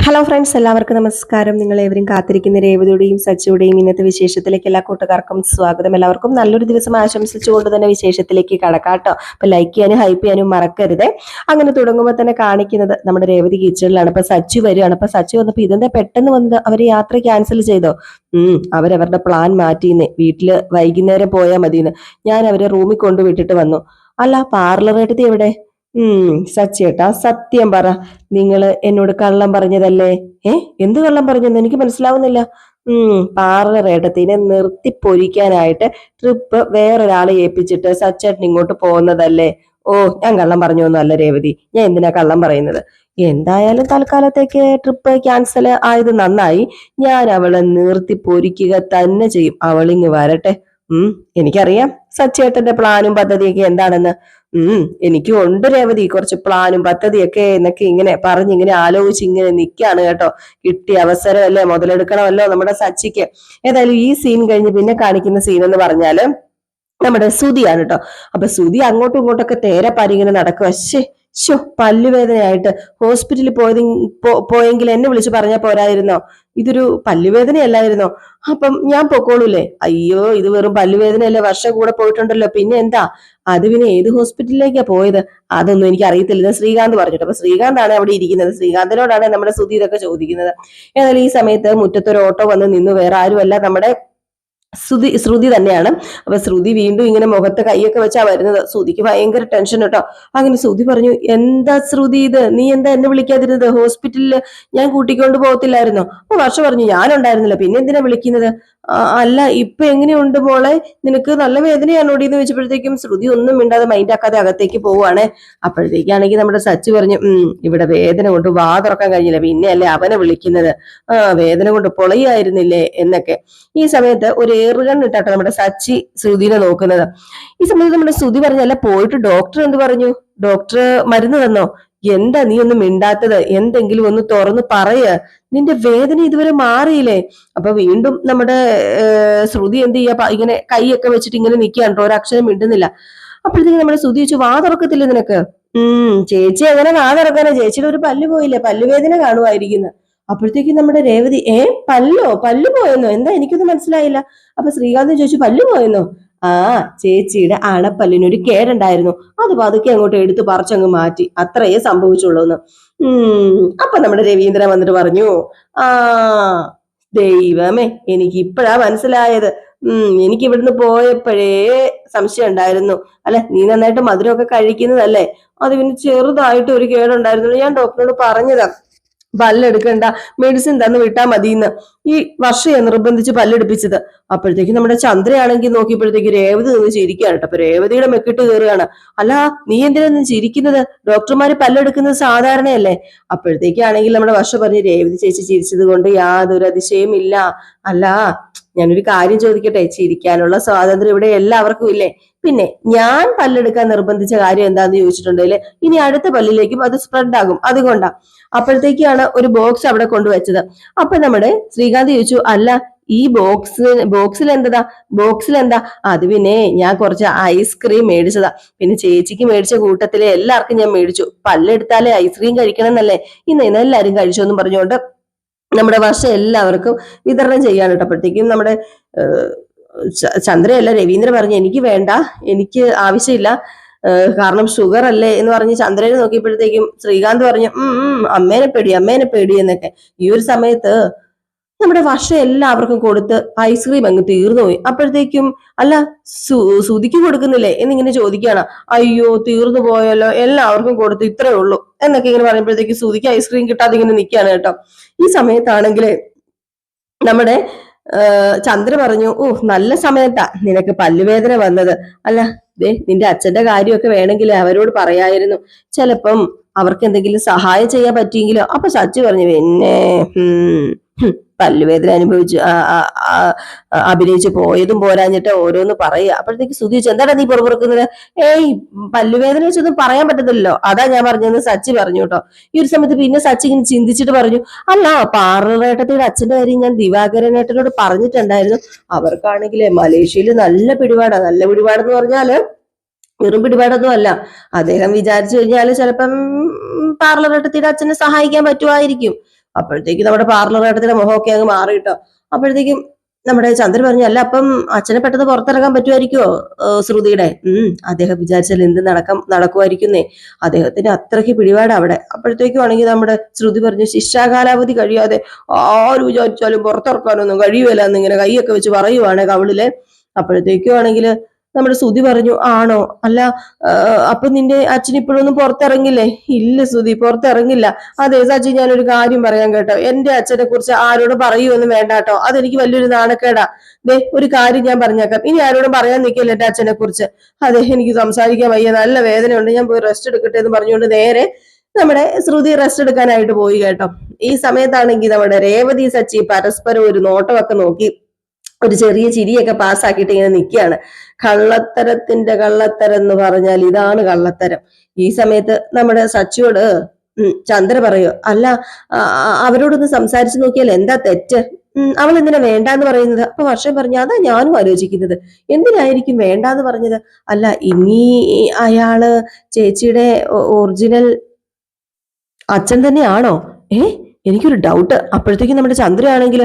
Hello friends, എല്ലാവർക്കും നമസ്കാരം. നിങ്ങൾ ഏവരും കാത്തിരിക്കുന്ന രേവതിയുടെയും സച്ചിയുടെയും ഇന്നത്തെ വിശേഷത്തിലേക്ക് എല്ലാ കൂട്ടുകാർക്കും സ്വാഗതം. എല്ലാവർക്കും നല്ലൊരു ദിവസം ആശംസിച്ചുകൊണ്ട് തന്നെ വിശേഷത്തിലേക്ക് കടക്കാട്ടോ. അപ്പൊ ലൈക്ക് ചെയ്യാനും ഹൈപ്പ് ചെയ്യാനും മറക്കരുത്. അങ്ങനെ തുടങ്ങുമ്പോൾ തന്നെ കാണിക്കുന്നത് നമ്മുടെ രേവതി കിച്ചണിലാണ്. അപ്പൊ സച്ചി വരികയാണ്. അപ്പൊ സച്ചി വന്നപ്പോ ഇതെന്താ പെട്ടെന്ന് വന്നത്, അവര് യാത്ര ക്യാൻസൽ ചെയ്തോ? അവരവരുടെ പ്ലാൻ മാറ്റിന്ന്, വീട്ടില് വൈകുന്നേരം പോയാൽ മതിന്ന്. ഞാൻ അവരെ റൂമിൽ കൊണ്ടുവിട്ടിട്ട് വന്നു. അല്ല, പാർലറേട്ടത്തി എവിടെ? സച്ചേട്ടാ, സത്യം പറ, നിങ്ങള് എന്നോട് കള്ളം പറഞ്ഞതല്ലേ? എന്ത് കള്ളം പറഞ്ഞെന്ന് എനിക്ക് മനസ്സിലാവുന്നില്ല. പാർലർ ഏട്ടത്തിനെ നിർത്തി പൊരിക്കാനായിട്ട് ട്രിപ്പ് വേറൊരാളെ ഏൽപ്പിച്ചിട്ട് സച്ചേട്ടൻ ഇങ്ങോട്ട് പോകുന്നതല്ലേ? ഓ, ഞാൻ കള്ളം പറഞ്ഞൊന്നും അല്ല രേവതി. ഞാൻ എന്തിനാ കള്ളം പറയുന്നത്? എന്തായാലും തൽക്കാലത്തേക്ക് ട്രിപ്പ് ക്യാൻസൽ ആയത് നന്നായി. ഞാൻ അവളെ നിർത്തി പൊരിക്കുക തന്നെ ചെയ്യും. അവളിങ്ങ് വരട്ടെ. എനിക്കറിയാം സച്ചേട്ടന്റെ പ്ലാനും പദ്ധതിയൊക്കെ എന്താണെന്ന്. എനിക്കും ഉണ്ട് രേവതി കുറച്ച് പ്ലാനും പദ്ധതിയൊക്കെ എന്നൊക്കെ ഇങ്ങനെ പറഞ്ഞിങ്ങനെ ആലോചിച്ച് ഇങ്ങനെ നിൽക്കാണ് കേട്ടോ. കിട്ടിയ അവസരമല്ലേ, മുതലെടുക്കണമല്ലോ നമ്മുടെ സച്ചിക്ക്. ഏതായാലും ഈ സീൻ കഴിഞ്ഞ് പിന്നെ കാണിക്കുന്ന സീൻ എന്ന് പറഞ്ഞാല് നമ്മുടെ സുതിയാണ് കേട്ടോ. അപ്പൊ സുതി അങ്ങോട്ടും ഇങ്ങോട്ടൊക്കെ തേരെ ഇങ്ങനെ നടക്കുക. പല്ലുവേദനയായിട്ട് ഹോസ്പിറ്റലിൽ പോയെങ്കിൽ എന്നെ വിളിച്ച് പറഞ്ഞാൽ പോരായിരുന്നോ? ഇതൊരു പല്ലുവേദനയല്ലായിരുന്നോ? അപ്പം ഞാൻ പൊക്കോളൂല്ലേ? അയ്യോ, ഇത് വെറും പല്ലുവേദനയല്ലേ, വർഷം കൂടെ പോയിട്ടുണ്ടല്ലോ, പിന്നെ എന്താ? അത് പിന്നെ ഏത് ഹോസ്പിറ്റലിലേക്കാ പോയത്? അതൊന്നും എനിക്ക് അറിയത്തില്ല. ശ്രീകാന്ത് പറഞ്ഞിട്ട്. അപ്പൊ ശ്രീകാന്താണ് അവിടെ ഇരിക്കുന്നത്. ശ്രീകാന്തിനോടാണ് നമ്മുടെ സുധി ഇതൊക്കെ ചോദിക്കുന്നത്. ഏതായാലും ഈ സമയത്ത് മുറ്റത്തൊരു ഓട്ടോ വന്ന് നിന്നു. വേറെ ആരുമല്ല, നമ്മുടെ ശ്രുതി തന്നെയാണ്. അപ്പൊ ശ്രുതി വീണ്ടും ഇങ്ങനെ മുഖത്ത് കൈയൊക്കെ വെച്ചാ വരുന്നത്. ശ്രുതിക്ക് ഭയങ്കര ടെൻഷൻ കേട്ടോ. അങ്ങനെ ശ്രുതി പറഞ്ഞു, എന്താ ശ്രുതി ഇത്, നീ എന്താ എന്നെ വിളിക്കാതിരുന്നത്? ഹോസ്പിറ്റലില് ഞാൻ കൂട്ടിക്കൊണ്ട് പോകത്തില്ലായിരുന്നോ? അപ്പൊ വർഷ പറഞ്ഞു, ഞാനുണ്ടായിരുന്നില്ല, പിന്നെ എന്തിനാ വിളിക്കുന്നത്? അല്ല, ഇപ്പൊ എങ്ങനെയുണ്ട് മോളെ, നിനക്ക് നല്ല വേദനയാണോടി എന്ന് വെച്ചപ്പോഴത്തേക്കും ശ്രുതി ഒന്നും മിണ്ടാതെ മൈൻഡാക്കാതെ അകത്തേക്ക് പോവുകയാണ്. അപ്പോഴത്തേക്കാണെങ്കിൽ നമ്മുടെ സച്ചി പറഞ്ഞു, ഇവിടെ വേദന കൊണ്ട് വാ തുറക്കാൻ കഴിഞ്ഞില്ല, പിന്നെ അല്ലേ അവനെ വിളിക്കുന്നത്? വേദന കൊണ്ട് പൊളയായിരുന്നില്ലേ എന്നൊക്കെ. ഈ സമയത്ത് ഒരു ഏറുകണ്ണിട്ടാട്ടോ നമ്മുടെ സച്ചി ശ്രുതിനെ നോക്കുന്നത്. ഈ സമയത്ത് നമ്മുടെ ശ്രുതി പറഞ്ഞല്ല, പോയിട്ട് ഡോക്ടർ എന്ത് പറഞ്ഞു? ഡോക്ടർ മരുന്ന് തന്നോ? എന്താ നീ ഒന്നും മിണ്ടാത്തത്? എന്തെങ്കിലും ഒന്ന് തുറന്ന് പറയ, നിന്റെ വേദന ഇതുവരെ മാറിയില്ലേ? അപ്പൊ വീണ്ടും നമ്മുടെ ശ്രുതി എന്ത് ചെയ്യാ, ഇങ്ങനെ കൈയൊക്കെ വെച്ചിട്ട് ഇങ്ങനെ നിൽക്കുകയാണ്, ഒരക്ഷരം മിണ്ടുന്നില്ല. അപ്പോഴത്തേക്ക് നമ്മുടെ ശ്രുതി വെച്ച്, വാ തുറക്കത്തില്ലേ നിനക്ക്? ചേച്ചി എങ്ങനെ വാ തുറക്കാനാ? ചേച്ചിയുടെ ഒരു പല്ല് പോയില്ലേ, പല്ലുവേദന കാണുമായിരിക്കുന്നു. അപ്പോഴത്തേക്കും നമ്മുടെ രേവതി, പല്ല് പോയെന്നോ? എന്താ, എനിക്കൊന്നും മനസ്സിലായില്ല. അപ്പൊ ശ്രീകാന്ത് ചോദിച്ചു, പല്ല് പോയെന്നോ? ചേച്ചിയുടെ അണപ്പല്ലിനൊരു കേടുണ്ടായിരുന്നു, അത് പതുക്കെ അങ്ങോട്ട് എടുത്ത് പറിച്ചങ്ങ് മാറ്റി, അത്രയേ സംഭവിച്ചുള്ളൂ എന്ന്. അപ്പൊ നമ്മുടെ രവീന്ദ്രൻ വന്നിട്ട് പറഞ്ഞു, ആ ദൈവമേ, എനിക്ക് ഇപ്പോഴാ മനസ്സിലായത്. എനിക്ക് ഇവിടുന്ന് പോയപ്പോഴേ സംശയം ഉണ്ടായിരുന്നു. അല്ലെ, നീ നന്നായിട്ട് മധുരമൊക്കെ കഴിക്കുന്നതല്ലേ, അത് പിന്നെ ചെറുതായിട്ട് ഒരു കേടുണ്ടായിരുന്നു. ഞാൻ ഡോക്ടറോട് പറഞ്ഞതാ പല്ലെടുക്കണ്ട, മെഡിസിൻ തന്നു വിട്ടാ മതിയെന്ന്. ഈ വർഷയെ നിർബന്ധിച്ച് പല്ലെടുപ്പിച്ചത്. അപ്പോഴത്തേക്ക് നമ്മുടെ ചന്ദ്രയാണെങ്കിൽ നോക്കിയപ്പോഴത്തേക്ക് രേവതി നിന്ന് ചിരിക്കുകയാണ് കേട്ടോ. അപ്പൊ രേവതിയുടെ മെക്കിട്ട് കയറുകയാണ്. അല്ല, നീ എന്തിനാ ചിരിക്കുന്നത്? ഡോക്ടർമാര് പല്ലെടുക്കുന്നത് സാധാരണയല്ലേ? അപ്പോഴത്തേക്കാണെങ്കിൽ നമ്മുടെ വർഷ പറഞ്ഞ്, രേവതി ചേച്ചി ചിരിച്ചത് കൊണ്ട് യാതൊരു അതിശയം ഇല്ല. അല്ല, ഞാനൊരു കാര്യം ചോദിക്കട്ടെ, ചിരിക്കാനുള്ള സ്വാതന്ത്ര്യം ഇവിടെ എല്ലാവർക്കും ഇല്ലേ? പിന്നെ ഞാൻ പല്ലെടുക്കാൻ നിർബന്ധിച്ച കാര്യം എന്താന്ന് ചോദിച്ചിട്ടുണ്ടെങ്കിൽ ഇനി അടുത്ത പല്ലിലേക്കും അത് സ്പ്രെഡ് ആകും, അതുകൊണ്ടാ. അപ്പോഴത്തേക്കാണ് ഒരു ബോക്സ് അവിടെ കൊണ്ടുവച്ചത്. അപ്പൊ നമ്മുടെ ശ്രീകാന്ത് ചോദിച്ചു, അല്ല, ഈ ബോക്സിൽ എന്താ? അത് പിന്നെ ഞാൻ കുറച്ച് ഐസ്ക്രീം മേടിച്ചതാ. പിന്നെ ചേച്ചിക്ക് മേടിച്ച കൂട്ടത്തിലെ എല്ലാവർക്കും ഞാൻ മേടിച്ചു. പല്ലെടുത്താലേ ഐസ്ക്രീം കഴിക്കണം എന്നല്ലേ, ഇന്ന് എല്ലാരും കഴിച്ചു എന്നും പറഞ്ഞുകൊണ്ട് നമ്മുടെ വർഷം എല്ലാവർക്കും വിതരണം ചെയ്യാൻ ഇട്ടപ്പോഴത്തേക്കും നമ്മുടെ ചന്ദ്രയല്ല, രവീന്ദ്രൻ പറഞ്ഞു, എനിക്ക് വേണ്ട, എനിക്ക് ആവശ്യമില്ല, കാരണം ഷുഗർ അല്ലേ എന്ന് പറഞ്ഞ് ചന്ദ്രനെ നോക്കിയപ്പോഴത്തേക്കും ശ്രീകാന്ത് പറഞ്ഞു, അമ്മേനെ പേടി എന്നൊക്കെ. ഈ ഒരു സമയത്ത് നമ്മുടെ വർഷം എല്ലാവർക്കും കൊടുത്ത് ഐസ്ക്രീം അങ്ങ് തീർന്നുപോയി. അപ്പോഴത്തേക്കും, അല്ല, സുതിക്ക് കൊടുക്കുന്നില്ലേ എന്നിങ്ങനെ ചോദിക്കുകയാണ്. അയ്യോ, തീർന്നു പോയല്ലോ, എല്ലാവർക്കും കൊടുത്ത് ഇത്രേ ഉള്ളൂ എന്നൊക്കെ ഇങ്ങനെ പറയുമ്പോഴത്തേക്ക് സുതിക്ക് ഐസ്ക്രീം കിട്ടാതെ ഇങ്ങനെ നിൽക്കുകയാണ് കേട്ടോ. ഈ സമയത്താണെങ്കിൽ നമ്മുടെ ചന്ദ്ര പറഞ്ഞു, നല്ല സമയത്താ നിനക്ക് പല്ലുവേദന വന്നത്. അല്ല, നിന്റെ അച്ഛന്റെ കാര്യമൊക്കെ വേണമെങ്കിൽ അവരോട് പറയായിരുന്നു, ചിലപ്പം അവർക്ക് എന്തെങ്കിലും സഹായം ചെയ്യാൻ പറ്റിയെങ്കിലോ. അപ്പൊ സച്ചു പറഞ്ഞു, പിന്നെ പല്ലുവേദന അഭിനയിച്ച് പോയതും പോരാഞ്ഞിട്ട് ഓരോന്ന് പറയുക. അപ്പോഴത്തേക്ക് സുധി ചോദിച്ചു, എന്താടാ നീ പുറപുറക്കുന്നത്? പല്ലുവേദന വെച്ചൊന്നും പറയാൻ പറ്റത്തില്ലല്ലോ, അതാ ഞാൻ പറഞ്ഞതെന്ന് സച്ചി പറഞ്ഞു കേട്ടോ. ഈ ഒരു സമയത്ത് പിന്നെ സച്ചി ഇങ്ങനെ ചിന്തിച്ചിട്ട് പറഞ്ഞു, അല്ല, പാർലറേട്ടത്തിയുടെ അച്ഛന്റെ കാര്യം ഞാൻ ദിവാകരനേട്ടനോട് പറഞ്ഞിട്ടുണ്ടായിരുന്നു. അവർക്കാണെങ്കിൽ മലേഷ്യയിൽ നല്ല പിടിപാടെന്ന് പറഞ്ഞാല് വെറും പിടിപാടൊന്നും അല്ല. അദ്ദേഹം വിചാരിച്ചു കഴിഞ്ഞാല് ചിലപ്പം പാർലറേട്ടത്തിയുടെ അച്ഛനെ സഹായിക്കാൻ പറ്റുമായിരിക്കും. അപ്പോഴത്തേക്ക് നമ്മുടെ പാർലർ മുഖമൊക്കെ അങ്ങ് മാറിയിട്ടോ. അപ്പോഴത്തേക്കും നമ്മുടെ ചന്ദ്രൻ പറഞ്ഞു, അല്ല അപ്പം അച്ഛനെ പെട്ടെന്ന് പുറത്തിറങ്ങാൻ പറ്റുമായിരിക്കുമോ ശ്രുതിയുടെ? അദ്ദേഹം വിചാരിച്ചാൽ എന്ത് നടക്കുമായിരിക്കുന്നേ, അദ്ദേഹത്തിന് അത്രയ്ക്ക് പിടിപാടാ അവിടെ. അപ്പോഴത്തേക്കും ആണെങ്കിൽ നമ്മുടെ ശ്രുതി പറഞ്ഞു, ശിക്ഷാകാലാവധി കഴിയാതെ ആര് വിചാരിച്ചാലും പുറത്തിറക്കാനൊന്നും കഴിയുമല്ല എന്നിങ്ങനെ കൈയൊക്കെ വെച്ച് പറയുവാണ് കവിളില്. അപ്പോഴത്തേക്കും ആണെങ്കിൽ നമ്മുടെ ശ്രുതി പറഞ്ഞു, ആണോ? അല്ല അപ്പൊ നിന്റെ അച്ഛൻ ഇപ്പോഴൊന്നും പുറത്തിറങ്ങില്ലേ? ഇല്ല ശ്രുതി, പുറത്തിറങ്ങില്ല. അതെ സച്ചി, ഞാനൊരു കാര്യം പറയാൻ കേട്ടോ, എന്റെ അച്ഛനെ കുറിച്ച് ആരോടും പറയുമൊന്നും വേണ്ട കേട്ടോ, അതെനിക്ക് വലിയൊരു നാണക്കേടാ. ഒരു കാര്യം ഞാൻ പറഞ്ഞേക്കാം, ഇനി ആരോടും പറയാൻ നിൽക്കില്ല എന്റെ അച്ഛനെ കുറിച്ച്. അതെ, എനിക്ക് സംസാരിക്കാൻ വയ്യ, നല്ല വേദനയുണ്ട്, ഞാൻ പോയി റെസ്റ്റ് എടുക്കട്ടെ എന്ന് പറഞ്ഞുകൊണ്ട് നേരെ നമ്മുടെ ശ്രുതി റെസ്റ്റ് എടുക്കാനായിട്ട് പോയി കേട്ടോ. ഈ സമയത്താണെങ്കിൽ നമ്മുടെ രേവതി സച്ചി പരസ്പരം ഒരു നോട്ടമൊക്കെ നോക്കി ഒരു ചെറിയ ചിരിയൊക്കെ പാസ്സാക്കിയിട്ട് ഇങ്ങനെ നിൽക്കുകയാണ്. കള്ളത്തരത്തിന്റെ കള്ളത്തരം എന്ന് പറഞ്ഞാൽ ഇതാണ് കള്ളത്തരം. ഈ സമയത്ത് നമ്മുടെ സച്ചിയോട് ചന്ദ്ര പറയോ, അല്ല അവരോടൊന്ന് സംസാരിച്ചു നോക്കിയാൽ എന്താ തെറ്റ്? അവൾ എന്തിനാ വേണ്ടാന്ന് പറയുന്നത്? അപ്പൊ വർഷം പറഞ്ഞു, അതാ ഞാനും ആലോചിക്കുന്നത്, എന്തിനായിരിക്കും വേണ്ടാന്ന് പറഞ്ഞത്? അല്ല ഇനി അയാള് ചേച്ചിയുടെ ഒറിജിനൽ അച്ഛൻ തന്നെയാണോ? എനിക്കൊരു ഡൗട്ട്. അപ്പോഴത്തേക്കും നമ്മുടെ ചന്ദ്രയാണെങ്കിൽ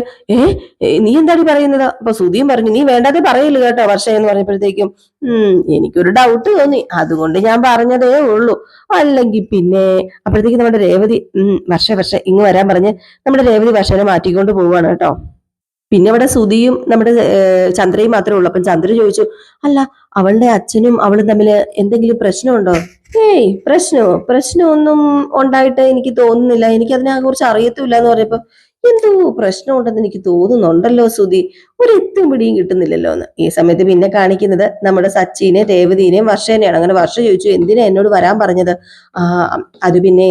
നീ എന്താടി പറയുന്നത്? അപ്പൊ സുധിയും പറഞ്ഞു, നീ വേണ്ടാതെ പറയില്ല കേട്ടോ വർഷ എന്ന് പറഞ്ഞപ്പോഴത്തേക്കും എനിക്കൊരു ഡൗട്ട് തോന്നി, അതുകൊണ്ട് ഞാൻ പറഞ്ഞതേ ഉള്ളൂ, അല്ലെങ്കിൽ പിന്നെ. അപ്പോഴത്തേക്കും നമ്മുടെ രേവതി വർഷ ഇങ്ങ് വരാൻ പറഞ്ഞ് നമ്മുടെ രേവതി വർഷനെ മാറ്റിക്കൊണ്ട് പോവാണ് കേട്ടോ. പിന്നെ അവിടെ സുധിയും നമ്മുടെ ചന്ദ്രയും മാത്രമേ ഉള്ളൂ. അപ്പം ചന്ദ്ര ചോദിച്ചു, അല്ല അവളുടെ അച്ഛനും അവളും തമ്മിൽ എന്തെങ്കിലും പ്രശ്നമുണ്ടോ? പ്രശ്നമൊന്നും ഉണ്ടായിട്ട് എനിക്ക് തോന്നുന്നില്ല, എനിക്ക് അതിനെ കുറിച്ച് അറിയത്തില്ല എന്ന് പറഞ്ഞപ്പോ, എന്തോ പ്രശ്നമുണ്ടെന്ന് എനിക്ക് തോന്നുന്നുണ്ടല്ലോ സുധി, ഒരു എത്തും പിടിയും കിട്ടുന്നില്ലല്ലോ എന്ന്. ഈ സമയത്ത് പിന്നെ കാണിക്കുന്നത് നമ്മുടെ സച്ചിനെ രേവതിനെയും വർഷേനെയാണ്. അങ്ങനെ വർഷ ചോദിച്ചു, എന്തിനാ എന്നോട് വരാൻ പറഞ്ഞത്? അത് പിന്നെ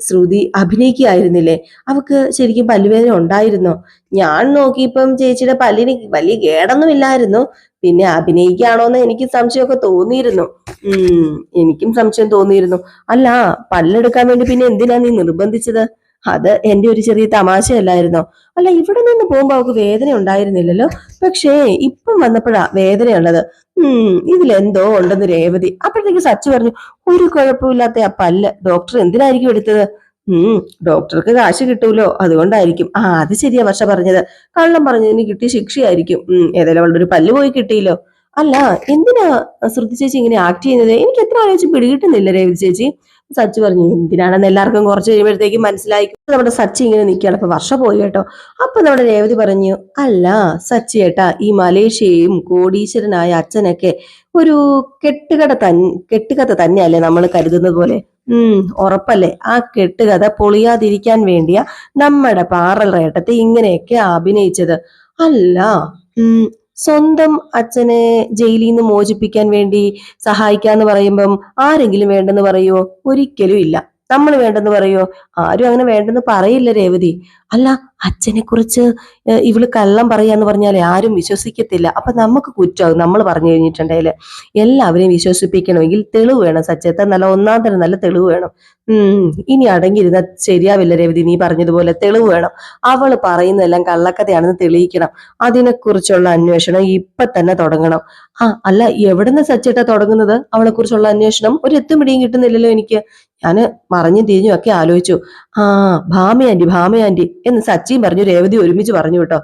ശ്രുതി അഭിനയിക്കുകയായിരുന്നില്ലേ, അവക്ക് ശരിക്കും പല്ലുവേദന ഉണ്ടായിരുന്നോ? ഞാൻ നോക്കിയപ്പം ചേച്ചിയുടെ പല്ലിന് വലിയ കേടൊന്നും ഇല്ലായിരുന്നു, പിന്നെ അഭിനയിക്കുകയാണോന്ന് എനിക്ക് സംശയമൊക്കെ തോന്നിയിരുന്നു. എനിക്കും സംശയം തോന്നിയിരുന്നു. അല്ല പല്ലെടുക്കാൻ വേണ്ടി പിന്നെ എന്തിനാ നീ നിർബന്ധിച്ചത്? അത് എന്റെ ഒരു ചെറിയ തമാശയല്ലായിരുന്നോ? അല്ല ഇവിടെ നിന്ന് പോകുമ്പോ അവൾക്ക് വേദന ഉണ്ടായിരുന്നില്ലല്ലോ, പക്ഷേ ഇപ്പം വന്നപ്പോഴാ വേദനയുള്ളത്. ഇതിലെന്തോ ഉണ്ടെന്ന് രേവതി. അപ്പോഴത്തേക്ക് സച്ചു പറഞ്ഞു, ഒരു കുഴപ്പമില്ലാത്ത ആ പല്ല് ഡോക്ടർ എന്തിനായിരിക്കും എടുത്തത്? ഡോക്ടർക്ക് കാശ് കിട്ടൂലോ, അതുകൊണ്ടായിരിക്കും. അത് ശരിയാ വർഷ പറഞ്ഞത്, കള്ളം പറഞ്ഞതിന് കിട്ടിയ ശിക്ഷയായിരിക്കും. ഏതായാലും അവളുടെ ഒരു പല്ല് പോയി കിട്ടിയില്ലോ. അല്ല എന്തിനാ ശ്രുതി ചേച്ചി ഇങ്ങനെ ആക്ട് ചെയ്യുന്നത്? എനിക്ക് എത്ര ആലോചിച്ച് പിടികിട്ടുന്നില്ല രേവതി ചേച്ചി. സച്ചി പറഞ്ഞു, എന്തിനാണെന്ന് എല്ലാവർക്കും കുറച്ച് കഴിയുമ്പോഴത്തേക്കും മനസ്സിലായി. നമ്മുടെ സച്ചി ഇങ്ങനെ നിൽക്കുകയാണ്. അപ്പൊ വർഷ പോയി കേട്ടോ. അപ്പൊ നമ്മുടെ രേവതി പറഞ്ഞു, അല്ല സച്ചി ഏട്ടാ, ഈ മലേഷ്യയും കോടീശ്വരനായ അച്ഛനൊക്കെ ഒരു കെട്ടുകഥ തന്നെയല്ലേ നമ്മൾ കരുതുന്നത് പോലെ? ഉറപ്പല്ലേ? ആ കെട്ടുകഥ പൊളിയാതിരിക്കാൻ വേണ്ടിയാ നമ്മുടെ പാറലേട്ടത്തെ ഇങ്ങനെയൊക്കെ അഭിനയിച്ചത്. അല്ല സ്വന്തം അച്ഛനെ ജയിലിൽ നിന്ന് മോചിപ്പിക്കാൻ വേണ്ടി സഹായിക്കാന്ന് പറയുമ്പം ആരെങ്കിലും വേണ്ടെന്ന് പറയുമോ? ഒരിക്കലും ഇല്ല. നമ്മൾ വേണ്ടെന്ന് പറയുമോ? ആരും അങ്ങനെ വേണ്ടെന്ന് പറയില്ല രേവതി. അല്ല അച്ഛനെ കുറിച്ച് ഇവള് കള്ളം പറയാന്ന് പറഞ്ഞാൽ ആരും വിശ്വസിക്കത്തില്ല. അപ്പൊ നമുക്ക് കുറ്റമാകും നമ്മൾ പറഞ്ഞു കഴിഞ്ഞിട്ടുണ്ടെങ്കിൽ. എല്ലാവരെയും വിശ്വസിപ്പിക്കണമെങ്കിൽ തെളിവ് വേണം സച്ചേത്ത, നല്ല ഒന്നാം തരം നല്ല തെളിവ് വേണം. ഇനി അടങ്ങിയിരുന്ന ശരിയാവില്ല രേവതി, നീ പറഞ്ഞതുപോലെ തെളിവ് വേണം. അവള് പറയുന്നതെല്ലാം കള്ളക്കഥയാണെന്ന് തെളിയിക്കണം. അതിനെക്കുറിച്ചുള്ള അന്വേഷണം ഇപ്പൊ തന്നെ തുടങ്ങണം. അല്ല എവിടുന്ന് സച്ചേട്ട തുടങ്ങുന്നത് അവളെ കുറിച്ചുള്ള അന്വേഷണം? ഒരു എത്തും പിടിയും കിട്ടുന്നില്ലല്ലോ എനിക്ക്. ഞാന് മറിഞ്ഞും തിരിഞ്ഞും ഒക്കെ ആലോചിച്ചു. ഭാമയാന്റി എന്ന് സച്ചിയും പറഞ്ഞു, രേവതി ഒരുമിച്ച് പറഞ്ഞു കേട്ടോ.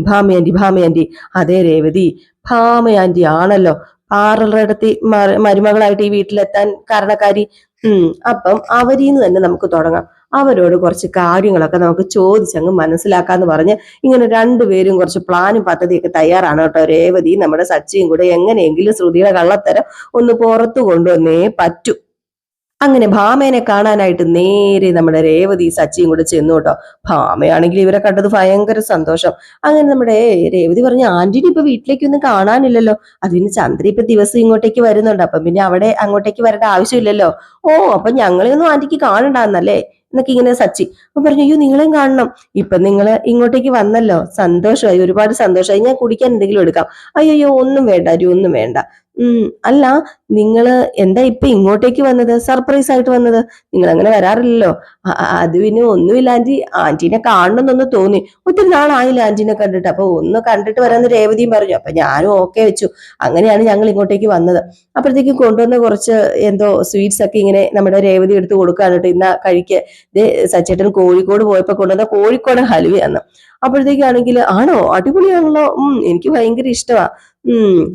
ഭാമയാന്റി. അതേ രേവതി, ഭാമയാന്റി ആണല്ലോ പാറലടത്തി മരുമകളായിട്ട് ഈ വീട്ടിലെത്താൻ കാരണക്കാരി. അപ്പം അവരിന്ന് തന്നെ നമുക്ക് തുടങ്ങാം. അവരോട് കുറച്ച് കാര്യങ്ങളൊക്കെ നമുക്ക് ചോദിച്ചങ്ങ് മനസ്സിലാക്കാന്ന് പറഞ്ഞ് ഇങ്ങനെ രണ്ടുപേരും കുറച്ച് പ്ലാനും പദ്ധതിയൊക്കെ തയ്യാറാണ് കേട്ടോ. രേവതി നമ്മുടെ സച്ചിയും കൂടെ എങ്ങനെയെങ്കിലും ശ്രുതിയുടെ കള്ളത്തരം ഒന്ന് പുറത്തു കൊണ്ടുവന്നേ പറ്റൂ. അങ്ങനെ ഭാമേനെ കാണാനായിട്ട് നേരെ നമ്മുടെ രേവതി സച്ചിയും കൂടെ ചെന്നു കേട്ടോ. ഭാമയാണെങ്കിൽ ഇവരെ കണ്ടത് ഭയങ്കര സന്തോഷം. അങ്ങനെ നമ്മുടെ രേവതി പറഞ്ഞു, ആന്റിനെ ഇപ്പൊ വീട്ടിലേക്കൊന്നും കാണാനില്ലല്ലോ, അതിന് ചന്ദ്ര ഇപ്പൊ ദിവസം ഇങ്ങോട്ടേക്ക് വരുന്നുണ്ട്, അപ്പൊ പിന്നെ അവിടെ അങ്ങോട്ടേക്ക് വരേണ്ട ആവശ്യമില്ലല്ലോ. അപ്പൊ ഞങ്ങളെയൊന്നും ആന്റിക്ക് കാണണ്ടാന്നല്ലേ എന്നൊക്കെ ഇങ്ങനെ സച്ചി. അപ്പൊ പറഞ്ഞു, അയ്യോ നിങ്ങളെയും കാണണം, ഇപ്പൊ നിങ്ങള് ഇങ്ങോട്ടേക്ക് വന്നല്ലോ, സന്തോഷമായി, ഒരുപാട് സന്തോഷമായി, ഞാൻ കുടിക്കാൻ എന്തെങ്കിലും എടുക്കാം. അയ്യോ ഒന്നും വേണ്ട, ഒന്നും വേണ്ട, അല്ല, നിങ്ങള് എന്താ ഇപ്പൊ ഇങ്ങോട്ടേക്ക് വന്നത്, സർപ്രൈസ് ആയിട്ട് വന്നത്? നിങ്ങൾ അങ്ങനെ വരാറില്ലല്ലോ. അത് പിന്നെ ഒന്നുമില്ല ആന്റി, ആന്റീനെ കാണണമെന്നൊന്ന് തോന്നി. ഒത്തിരി നാളായില്ല ആന്റീനെ കണ്ടിട്ട്, അപ്പൊ ഒന്ന് കണ്ടിട്ട് വരാന്ന് രേവതിയും പറഞ്ഞു. അപ്പൊ ഞാനും ഓക്കെ വെച്ചു. അങ്ങനെയാണ് ഞങ്ങൾ ഇങ്ങോട്ടേക്ക് വന്നത്. അപ്പോഴത്തേക്കും കൊണ്ടുവന്ന കുറച്ച് എന്തോ സ്വീറ്റ്സ് ഒക്കെ ഇങ്ങനെ നമ്മുടെ രേവതി എടുത്ത് കൊടുക്കാണ് കേട്ടോ. ഇന്ന കഴിക്ക്, സച്ചേട്ടൻ കോഴിക്കോട് പോയപ്പോ കൊണ്ടുവന്ന കോഴിക്കോട് ഹലുവയാണ്. അപ്പോഴത്തേക്കാണെങ്കിൽ ആണോ, അടിപൊളിയാണല്ലോ, എനിക്ക് ഭയങ്കര ഇഷ്ടമാ.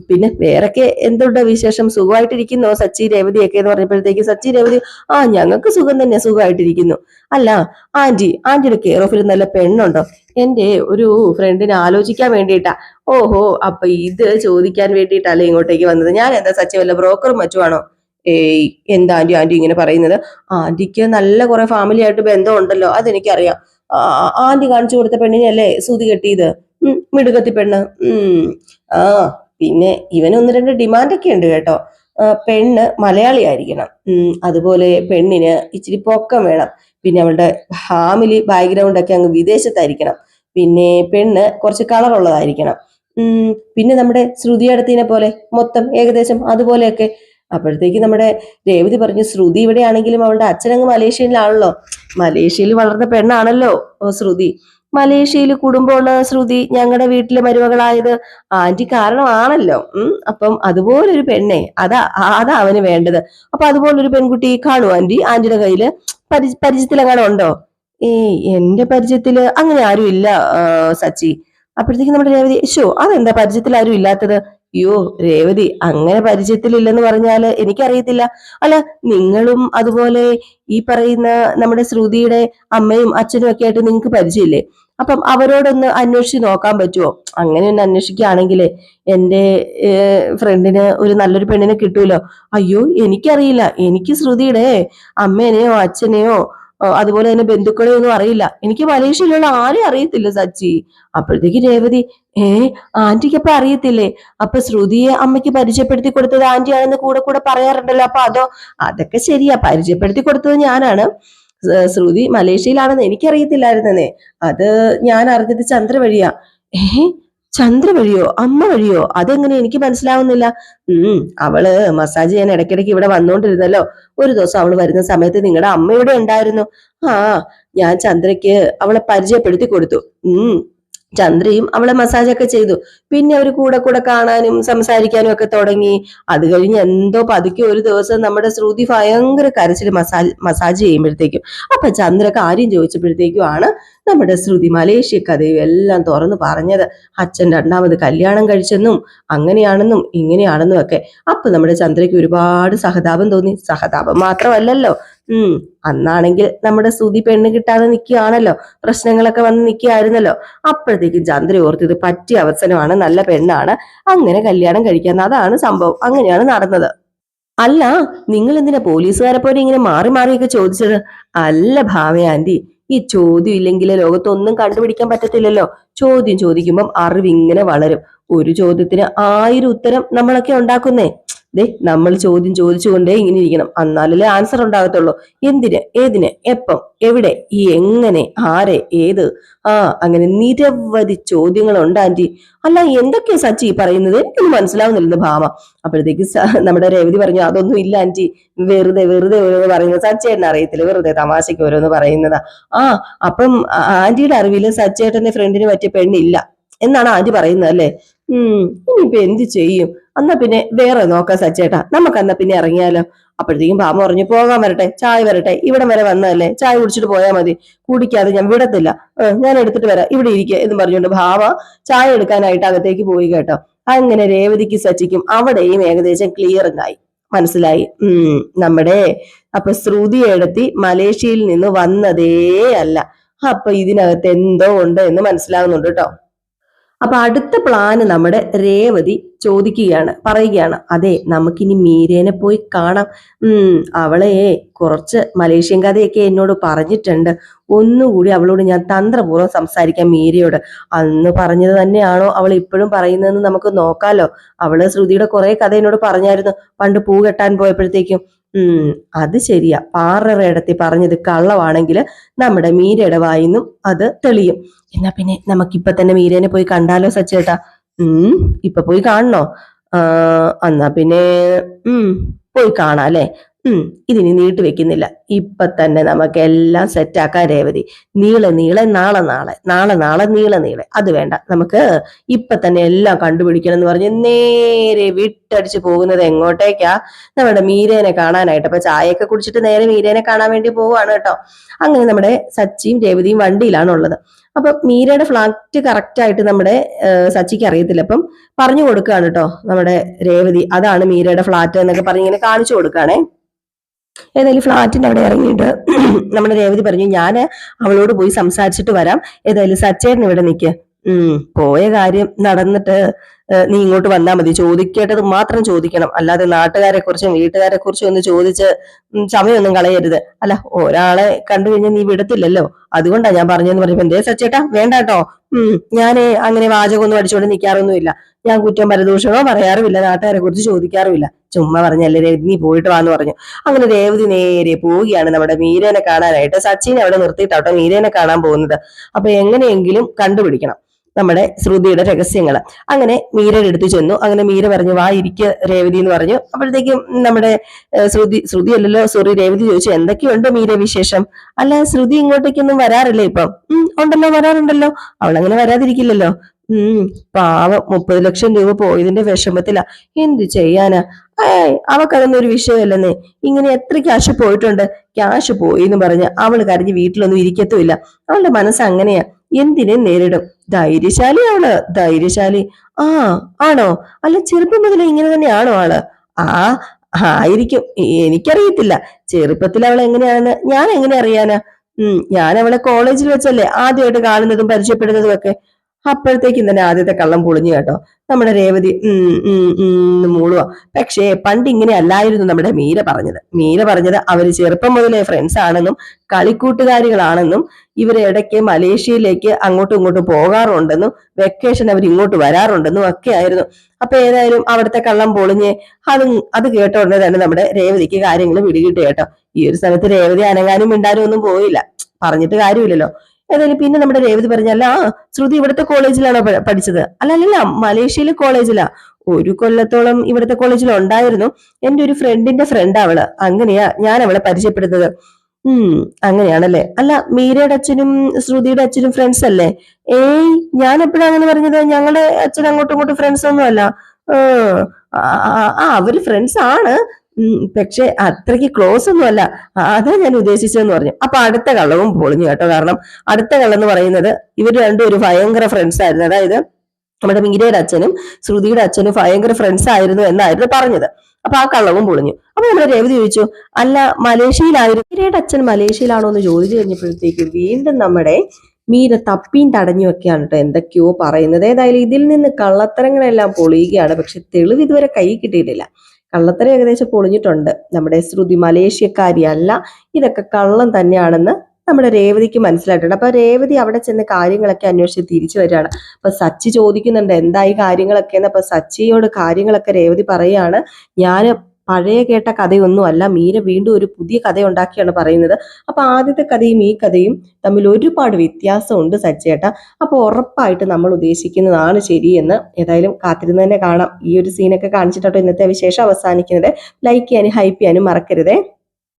പിന്നെ വേറൊക്കെ എന്തുണ്ട് വിശേഷം, സുഖമായിട്ടിരിക്കുന്നോ സച്ചി രേവതിയൊക്കെ എന്ന് പറഞ്ഞപ്പോഴത്തേക്ക് സച്ചി രേവതി, ഞങ്ങൾക്ക് സുഖം തന്നെ, സുഖമായിട്ടിരിക്കുന്നു. അല്ല ആന്റിയുടെ കെയർ ഓഫിൽ നല്ല പെണ്ണുണ്ടോ? എന്റെ ഒരു ഫ്രണ്ടിനെ ആലോചിക്കാൻ വേണ്ടിയിട്ടാ. ഓഹോ, അപ്പൊ ഇത് ചോദിക്കാൻ വേണ്ടിയിട്ടല്ലേ ഇങ്ങോട്ടേക്ക് വന്നത്? ഞാൻ എന്താ സച്ചി വല്ല ബ്രോക്കറും മറ്റുമാണോ? ഏയ്, എന്താ ആന്റി ഇങ്ങനെ പറയുന്നത്? ആന്റിക്ക് നല്ല കുറെ ഫാമിലി ആയിട്ട് ബന്ധമുണ്ടല്ലോ, അതെനിക്കറിയാം. ആന്റി കാണിച്ചു കൊടുത്ത പെണ്ണിനെയല്ലേ സൂതി കെട്ടിയത്? മിടുകത്തി പെണ്ണ്. ആ പിന്നെ ഇവന് ഒന്ന് രണ്ട് ഡിമാൻഡൊക്കെ ഉണ്ട് കേട്ടോ. പെണ്ണ് മലയാളി ആയിരിക്കണം. അതുപോലെ പെണ്ണിന് ഇച്ചിരി പൊക്കം വേണം. പിന്നെ അവളുടെ ഫാമിലി ബാക്ക്ഗ്രൗണ്ട് ഒക്കെ അങ്ങ് വിദേശത്തായിരിക്കണം. പിന്നെ പെണ്ണ് കുറച്ച് കളറുള്ളതായിരിക്കണം. പിന്നെ നമ്മുടെ ശ്രുതിയടത്തിനെ പോലെ മൊത്തം ഏകദേശം അതുപോലെയൊക്കെ. അപ്പോഴത്തേക്ക് നമ്മുടെ രേവതി പറഞ്ഞു, ശ്രുതി ഇവിടെ ആണെങ്കിലും അവളുടെ അച്ഛനങ്ങ് മലേഷ്യയിലാണല്ലോ. മലേഷ്യയിൽ വളർന്ന പെണ്ണാണല്ലോ ശ്രുതി. മലേഷ്യയിൽ കുടുംബമുള്ള ശ്രുതി ഞങ്ങളുടെ വീട്ടിലെ മരുമകളായത് ആന്റി കാരണമാണല്ലോ. അപ്പം അതുപോലൊരു പെണ്ണെ, അതാ അവന് വേണ്ടത്. അപ്പൊ അതുപോലൊരു പെൺകുട്ടി കാണുമോ ആന്റിയുടെ കയ്യില്? പരിചയത്തിലെങ്ങാനും ഉണ്ടോ? എന്റെ പരിചയത്തില് അങ്ങനെ ആരും ഇല്ല സച്ചി. അപ്പോഴത്തേക്ക് നമ്മുടെ രേവതി, അതെന്താ പരിചയത്തിൽ ആരും ഇല്ലാത്തത്? അയ്യോ രേവതി, അങ്ങനെ പരിചയത്തിലില്ലെന്ന് പറഞ്ഞാല് എനിക്കറിയത്തില്ല. അല്ല, നിങ്ങളും അതുപോലെ ഈ പറയുന്ന നമ്മുടെ ശ്രുതിയുടെ അമ്മയും അച്ഛനും ഒക്കെ ആയിട്ട് നിങ്ങൾക്ക് പരിചയമില്ലേ? അപ്പം അവരോടൊന്ന് അന്വേഷിച്ച് നോക്കാൻ പറ്റുമോ? അങ്ങനെ ഒന്ന് അന്വേഷിക്കുകയാണെങ്കിലേ എന്റെ ഫ്രണ്ടിന് ഒരു നല്ലൊരു പെണ്ണിനെ കിട്ടൂലോ. അയ്യോ എനിക്കറിയില്ല, എനിക്ക് ശ്രുതിയുടെ അമ്മേനെയോ അച്ഛനെയോ അതുപോലെ തന്നെ ബന്ധുക്കളെയോ ഒന്നും അറിയില്ല. എനിക്ക് മലേഷ്യയിലുള്ള ആരെയും അറിയത്തില്ല സച്ചി. അപ്പോഴത്തേക്ക് രേവതി, ആന്റിക്ക് അപ്പൊ അറിയത്തില്ലേ? അപ്പൊ ശ്രുതിയെ അമ്മയ്ക്ക് പരിചയപ്പെടുത്തി കൊടുത്തത് ആന്റിയാണെന്ന് കൂടെ കൂടെ പറയാറുണ്ടല്ലോ. അപ്പൊ അതൊക്കെ ശരിയാ, പരിചയപ്പെടുത്തി കൊടുത്തത് ഞാനാണ്. ശ്രുതി മലേഷ്യയിലാണെന്ന് എനിക്കറിയത്തില്ലായിരുന്നേ. അത് ഞാൻ അറിഞ്ഞത് ചന്ദ്ര വഴിയാ. ചന്ദ്ര വഴിയോ, അമ്മ വഴിയോ? അതെങ്ങനെ എനിക്ക് മനസ്സിലാവുന്നില്ല. അവള് മസാജ് ചെയ്യാൻ ഇടയ്ക്കിടയ്ക്ക് ഇവിടെ വന്നോണ്ടിരുന്നല്ലോ. ഒരു ദിവസം അവള് വരുന്ന സമയത്ത് നിങ്ങളുടെ അമ്മ ഇവിടെ ഉണ്ടായിരുന്നു. ഞാൻ ചന്ദ്രയ്ക്ക് അവളെ പരിചയപ്പെടുത്തി കൊടുത്തു. ചന്ദ്രയും അവളെ മസാജൊക്കെ ചെയ്തു. പിന്നെ അവര് കൂടെ കൂടെ കാണാനും സംസാരിക്കാനും ഒക്കെ തുടങ്ങി. അത് കഴിഞ്ഞ് എന്തോ പതുക്കെ ഒരു ദിവസം നമ്മുടെ ശ്രുതി ഭയങ്കര കരച്ചിൽ മസാജ് ചെയ്യുമ്പോഴത്തേക്കും, അപ്പൊ ചന്ദ്ര കാര്യം ചോദിച്ചപ്പോഴത്തേക്കും ആണ് നമ്മുടെ ശ്രുതി മലേഷ്യ കഥയും എല്ലാം തുറന്നു പറഞ്ഞത്. അച്ഛൻ രണ്ടാമത് കല്യാണം കഴിച്ചെന്നും അങ്ങനെയാണെന്നും ഇങ്ങനെയാണെന്നും ഒക്കെ. അപ്പൊ നമ്മുടെ ചന്ദ്രയ്ക്ക് ഒരുപാട് സഹതാപം തോന്നി. സഹതാപം മാത്രമല്ലല്ലോ, അന്നാണെങ്കിൽ നമ്മുടെ ശ്രുതി പെണ്ണ് കിട്ടാതെ നിൽക്കുകയാണല്ലോ, പ്രശ്നങ്ങളൊക്കെ വന്ന് നിൽക്കുകയായിരുന്നല്ലോ. അപ്പോഴത്തേക്കും ചന്ദ്ര ഓർത്തത് പറ്റിയ അവസരമാണ്, നല്ല പെണ്ണാണ്, അങ്ങനെ കല്യാണം കഴിക്കാൻ. അതാണ് സംഭവം, അങ്ങനെയാണ് നടന്നത്. അല്ല, നിങ്ങൾ എന്തിനാ പോലീസുകാരെ പോലെ ഇങ്ങനെ മാറി മാറിയൊക്കെ ചോദിച്ചത്? അല്ല ഭാവ ആന്റി, ഈ ചോദ്യം ഇല്ലെങ്കിൽ ലോകത്തൊന്നും കണ്ടുപിടിക്കാൻ പറ്റത്തില്ലല്ലോ. ചോദ്യം ചോദിക്കുമ്പം അറിവ് ഇങ്ങനെ വളരും. ഒരു ചോദ്യത്തിന് 1000 ഉത്തരം നമ്മളൊക്കെ ഉണ്ടാക്കുന്നേ. നമ്മൾ ചോദ്യം ചോദിച്ചുകൊണ്ടേ ഇങ്ങനെ ഇരിക്കണം, എന്നാലല്ലേ ആൻസർ ഉണ്ടാകത്തുള്ളൂ. എന്തിന്, ഏതിന്, എപ്പം, എവിടെ, ഈ എങ്ങനെ, ആരെ, ഏത്, അങ്ങനെ നിരവധി ചോദ്യങ്ങൾ ഉണ്ട് ആന്റി. അല്ല, എന്തൊക്കെയാ സച്ചി പറയുന്നത്? എനിക്കൊന്നും മനസ്സിലാവുന്നില്ലെന്ന് ഭാമ. അപ്പോഴത്തേക്ക് നമ്മുടെ രേവതി പറഞ്ഞു, അതൊന്നും ഇല്ല ആന്റി, വെറുതെ വെറുതെ ഓരോന്ന് പറയുന്നത്. സച്ചേട്ടന് അറിയത്തില്ല, വെറുതെ തമാശയ്ക്ക് ഓരോന്ന് പറയുന്നതാ. അപ്പം ആന്റിയുടെ അറിവില് സച്ചേട്ടന്റെ ഫ്രണ്ടിന് പറ്റിയ പെണ്ണില്ല എന്നാണ് ആന്റി പറയുന്നത് അല്ലേ? ഇനിയിപ്പൊ എന്ത് ചെയ്യും? എന്നാ പിന്നെ വേറെ നോക്കാം സച്ചേട്ടാ, നമുക്ക് എന്നാ പിന്നെ ഇറങ്ങിയാലോ? അപ്പോഴത്തേക്കും ഭാമ പറഞ്ഞു, പോകാൻ വരട്ടെ, ചായ വരട്ടെ, ഇവിടം വരെ വന്നതല്ലേ, ചായ കുടിച്ചിട്ട് പോയാൽ മതി. കുടിക്കാതെ ഞാൻ വിടത്തില്ല, ഞാൻ എടുത്തിട്ട് വരാം, ഇവിടെ ഇരിക്കുക എന്ന് പറഞ്ഞുകൊണ്ട് ഭാമ ചായ എടുക്കാനായിട്ട് അകത്തേക്ക് പോയി കേട്ടോ. അങ്ങനെ രേവതിക്ക് സച്ചിക്കും അവിടെയും ഏകദേശം ക്ലിയറിംഗായി, മനസ്സിലായി. നമ്മുടെ അപ്പൊ ശ്രുതി എടുത്തി മലേഷ്യയിൽ നിന്ന് വന്നതേ അല്ല. അപ്പൊ ഇതിനകത്ത് എന്തോ ഉണ്ട് എന്ന് മനസ്സിലാകുന്നുണ്ട് കേട്ടോ. അപ്പൊ അടുത്ത പ്ലാന് നമ്മുടെ രേവതി ചോദിക്കുകയാണ്, പറയുകയാണ്, അതെ നമുക്കിനി മീരേനെ പോയി കാണാം. അവളെ കുറച്ച് മലേഷ്യൻ കഥയൊക്കെ എന്നോട് പറഞ്ഞിട്ടുണ്ട്. ഒന്നുകൂടി അവളോട് ഞാൻ തന്ത്രപൂർവ്വം സംസാരിക്കാം മീരയോട്. അന്ന് പറഞ്ഞത് തന്നെയാണോ അവൾ ഇപ്പോഴും പറയുന്നതെന്ന് നമുക്ക് നോക്കാലോ. അവള് ശ്രുതിയുടെ കുറെ കഥ എന്നോട് പറഞ്ഞായിരുന്നു പണ്ട് പൂ കെട്ടാൻ പോയപ്പോഴത്തേക്കും. അത് ശരിയാ, പാറയിടത്തി പറഞ്ഞത് കള്ളമാണെങ്കിൽ നമ്മുടെ മീരയുടെ വായിന്നും അത് തെളിയും. എന്നാ പിന്നെ നമുക്കിപ്പൊ തന്നെ മീരേനെ പോയി കണ്ടാലോ സച്ചേട്ടാ? ഇപ്പൊ പോയി കാണണോ? എന്നാ പിന്നെ പോയി കാണാം അല്ലെ. ഇതിനി നീട്ടി വെക്കുന്നില്ല, ഇപ്പൊ തന്നെ നമുക്ക് എല്ലാം സെറ്റാക്കാൻ രേവതി. നീളെ നീളെ നാളെ നാളെ, നാളെ നാളെ നീളെ നീളെ, അത് വേണ്ട, നമുക്ക് ഇപ്പൊ തന്നെ എല്ലാം കണ്ടുപിടിക്കണം എന്ന് പറഞ്ഞ് നേരെ വിട്ടടിച്ച് പോകുന്നത് എങ്ങോട്ടേക്കാ? നമ്മുടെ മീരേനെ കാണാനായിട്ട്. അപ്പൊ ചായയൊക്കെ കുടിച്ചിട്ട് നേരെ മീരേനെ കാണാൻ വേണ്ടി പോവാണ് കേട്ടോ. അങ്ങനെ നമ്മുടെ സച്ചിയും രേവതിയും വണ്ടിയിലാണ് ഉള്ളത്. അപ്പൊ മീരയുടെ ഫ്ലാറ്റ് കറക്റ്റ് ആയിട്ട് നമ്മുടെ സച്ചിക്ക് അറിയത്തില്ല. അപ്പം പറഞ്ഞു കൊടുക്കുകയാണ് കേട്ടോ നമ്മുടെ രേവതി, അതാണ് മീരയുടെ ഫ്ലാറ്റ് എന്നൊക്കെ പറഞ്ഞ് ഇങ്ങനെ കാണിച്ചു കൊടുക്കുകയാണേ. ഏതായാലും ഫ്ലാറ്റിന്റെ അവിടെ ഇറങ്ങിയിട്ട് നമ്മുടെ രേവതി പറഞ്ഞു, ഞാൻ അവളോട് പോയി സംസാരിച്ചിട്ട് വരാം, ഏതായാലും സച്ചേട്ടൻ ഇവിടെ നിൽക്ക്. പോയ കാര്യം നടന്നിട്ട് നീ ഇങ്ങോട്ട് വന്നാൽ മതി. ചോദിക്കേണ്ടത് മാത്രം ചോദിക്കണം, അല്ലാതെ നാട്ടുകാരെ കുറിച്ചും വീട്ടുകാരെ കുറിച്ചും ഒന്ന് ചോദിച്ച് സമയമൊന്നും കളയരുത്. അല്ല, ഒരാളെ കണ്ടു കഴിഞ്ഞാൽ നീ വിടത്തില്ലല്ലോ, അതുകൊണ്ടാ ഞാൻ പറഞ്ഞെന്ന് പറഞ്ഞപ്പോ, എന്തേ സച്ചേട്ടാ വേണ്ട കേട്ടോ, ഞാൻ അങ്ങനെ വാചകമൊന്നും അടിച്ചുകൊണ്ട് നിൽക്കാറൊന്നുമില്ല, ഞാൻ കുറ്റം പരദൂഷണോ പറയാറുമില്ല, നാട്ടുകാരെ കുറിച്ച് ചോദിക്കാറുമില്ല, ചുമ്മാ പറഞ്ഞല്ലേ രേവതി, നീ പോയിട്ട് വാന്ന് പറഞ്ഞു. അങ്ങനെ രേവതി നേരെ പോവുകയാണ് നമ്മുടെ മീരേനെ കാണാനായിട്ട്. സച്ചിനെ അവിടെ നിർത്തിയിട്ടാട്ടോ മീരേനെ കാണാൻ പോകുന്നത്. അപ്പൊ എങ്ങനെയെങ്കിലും കണ്ടുപിടിക്കണം നമ്മുടെ ശ്രുതിയുടെ രഹസ്യങ്ങൾ. അങ്ങനെ മീരയുടെ അടുത്ത് ചെന്നു. അങ്ങനെ മീര പറഞ്ഞു, വാ ഇരിക്ക് രേവതി എന്ന് പറഞ്ഞു. അപ്പോഴത്തേക്കും നമ്മുടെ ശ്രുതി അല്ലല്ലോ, സോറി, രേവതി ചോദിച്ചു, എന്തൊക്കെയുണ്ട് മീര വിശേഷം? അല്ല, ശ്രുതി ഇങ്ങോട്ടേക്കൊന്നും വരാറില്ലേ ഇപ്പം? ഉണ്ടല്ലോ, വരാറുണ്ടല്ലോ, അവളങ്ങനെ വരാതിരിക്കില്ലല്ലോ. പാവം, 30 ലക്ഷം രൂപ പോയതിന്റെ വിഷമത്തിലാ, എന്ത് ചെയ്യാനാ? അവക്കതൊന്നും ഒരു വിഷയമല്ലെന്നേ. ഇങ്ങനെ എത്ര ക്യാഷ് പോയിട്ടുണ്ട്, ക്യാഷ് പോയി എന്ന് പറഞ്ഞ് അവള് കരഞ്ഞ് വീട്ടിലൊന്നും ഇരിക്കത്തുമില്ല. അവളുടെ മനസ്സ് അങ്ങനെയാ, എന്തിനും നേരിടും. ധൈര്യശാലി അവള്, ധൈര്യശാലി. ആണോ? അല്ല, ചെറുപ്പം മുതലേ ഇങ്ങനെ തന്നെയാണോ ആള്? ആയിരിക്കും, എനിക്കറിയത്തില്ല. ചെറുപ്പത്തിൽ അവൾ എങ്ങനെയാണെന്ന് ഞാൻ എങ്ങനെ അറിയാനാ? ഞാൻ അവളെ കോളേജിൽ വെച്ചല്ലേ ആദ്യമായിട്ട് കാണുന്നതും പരിചയപ്പെടുന്നതും ഒക്കെ. അപ്പോഴത്തേക്കും തന്നെ ആദ്യത്തെ കള്ളം പൊളിഞ്ഞു കേട്ടോ. നമ്മുടെ രേവതി മൂളുക. പക്ഷേ പണ്ട് ഇങ്ങനെ അല്ലായിരുന്നു നമ്മുടെ മീര പറഞ്ഞത് അവര് ചെറുപ്പം മുതലേ ഫ്രണ്ട്സ് ആണെന്നും കളിക്കൂട്ടുകാരികളാണെന്നും ഇവരെ ഇടയ്ക്ക് മലേഷ്യയിലേക്ക് അങ്ങോട്ടും ഇങ്ങോട്ടും പോകാറുണ്ടെന്നും വെക്കേഷൻ അവർ ഇങ്ങോട്ട് വരാറുണ്ടെന്നും ഒക്കെ ആയിരുന്നു. അപ്പൊ ഏതായാലും അവിടുത്തെ കള്ളം പൊളിഞ്ഞ് അത് കേട്ട ഉടനെ തന്നെ നമ്മുടെ രേവതിക്ക് കാര്യങ്ങൾ പിടികിട്ടി കേട്ടോ. ഈ ഒരു സ്ഥലത്ത് രേവതി അനങ്ങാനും മിണ്ടാനും ഒന്നും പോയില്ല, പറഞ്ഞിട്ട് കാര്യമില്ലല്ലോ. ഏതായാലും പിന്നെ നമ്മുടെ രേവതി പറഞ്ഞല്ല, ശ്രുതി ഇവിടുത്തെ കോളേജിലാണോ പഠിച്ചത്? അല്ലല്ല, മലേഷ്യയിലെ കോളേജിലാ. 1 കൊല്ലത്തോളം ഇവിടുത്തെ കോളേജിൽ ഉണ്ടായിരുന്നു. എന്റെ ഒരു ഫ്രണ്ടിന്റെ ഫ്രണ്ട് അവള്. അങ്ങനെയാ ഞാൻ അവളെ പരിചയപ്പെടുന്നത്. അങ്ങനെയാണല്ലേ. അല്ല, മീരയുടെ അച്ഛനും ശ്രുതിയുടെ അച്ഛനും ഫ്രണ്ട്സ് അല്ലേ? ഞാൻ എപ്പോഴാ അങ്ങനെ പറഞ്ഞത്? ഞങ്ങളുടെ അച്ഛൻ അങ്ങോട്ടും ഇങ്ങോട്ടും ഫ്രണ്ട്സ് ഒന്നും അല്ല. അവര് ഫ്രണ്ട്സ് ആണ്, പക്ഷെ അത്രയ്ക്ക് ക്ലോസ് ഒന്നും അല്ല, അതാ ഞാൻ ഉദ്ദേശിച്ചതെന്ന് പറഞ്ഞു. അപ്പൊ അടുത്ത കള്ളവും പൊളിഞ്ഞു കേട്ടോ. കാരണം അടുത്ത കള്ളം എന്ന് പറയുന്നത് ഇവർ രണ്ടും ഒരു ഭയങ്കര ഫ്രണ്ട്സ് ആയിരുന്നു. അതായത് നമ്മുടെ മീരയുടെ അച്ഛനും ശ്രുതിയുടെ അച്ഛനും ഭയങ്കര ഫ്രണ്ട്സ് ആയിരുന്നു എന്നായിരുന്നു പറഞ്ഞത്. അപ്പൊ ആ കള്ളവും പൊളിഞ്ഞു. അപ്പൊ നമ്മുടെ രേവതി ചോദിച്ചു, അല്ല, മലേഷ്യയിലായിരുന്നു മീരയുടെ അച്ഛൻ മലേഷ്യയിലാണോ എന്ന് ചോദിച്ചു കഴിഞ്ഞപ്പോഴത്തേക്ക് വീണ്ടും നമ്മുടെ മീര തപ്പിയും തടഞ്ഞും ഒക്കെയാണ് കേട്ടോ എന്തൊക്കെയോ പറയുന്നത്. ഏതായാലും ഇതിൽ നിന്ന് കള്ളത്തരങ്ങളെല്ലാം പൊളിയുകയാണ്. പക്ഷെ തെളിവ് ഇതുവരെ കൈ കിട്ടിയിട്ടില്ല. കള്ളത്തരം ഏകദേശം പൊളിഞ്ഞിട്ടുണ്ട്. നമ്മുടെ ശ്രുതി മലേഷ്യക്കാരിയല്ല, ഇതൊക്കെ കള്ളം തന്നെയാണെന്ന് നമ്മുടെ രേവതിക്ക് മനസ്സിലായിട്ടുണ്ട്. അപ്പൊ രേവതി അവിടെ ചെന്ന് കാര്യങ്ങളൊക്കെ അന്വേഷിച്ച് തിരിച്ചു വരികയാണ്. അപ്പൊ സച്ചി ചോദിക്കുന്നുണ്ട് എന്തായി കാര്യങ്ങളൊക്കെ എന്ന്. അപ്പൊ സച്ചിയോട് കാര്യങ്ങളൊക്കെ രേവതി പറയുകയാണ്, ഞാൻ പഴയ കേട്ട കഥയൊന്നും അല്ല, മീര വീണ്ടും ഒരു പുതിയ കഥ ഉണ്ടാക്കിയാണ് പറയുന്നത്. അപ്പൊ ആദ്യത്തെ കഥയും ഈ കഥയും തമ്മിൽ ഒരുപാട് വ്യത്യാസമുണ്ട് സച്ചേട്ട. അപ്പൊ ഉറപ്പായിട്ട് നമ്മൾ ഉദ്ദേശിക്കുന്നതാണ് ശരിയെന്ന്. ഏതായാലും കാത്തിരുന്ന് തന്നെ കാണാം. ഈ ഒരു സീനൊക്കെ കാണിച്ചിട്ടോ ഇന്നത്തെ വിശേഷം അവസാനിക്കുന്നത്. ലൈക്ക് ചെയ്യാനും ഹൈപ്പ് ചെയ്യാനും മറക്കരുതേ.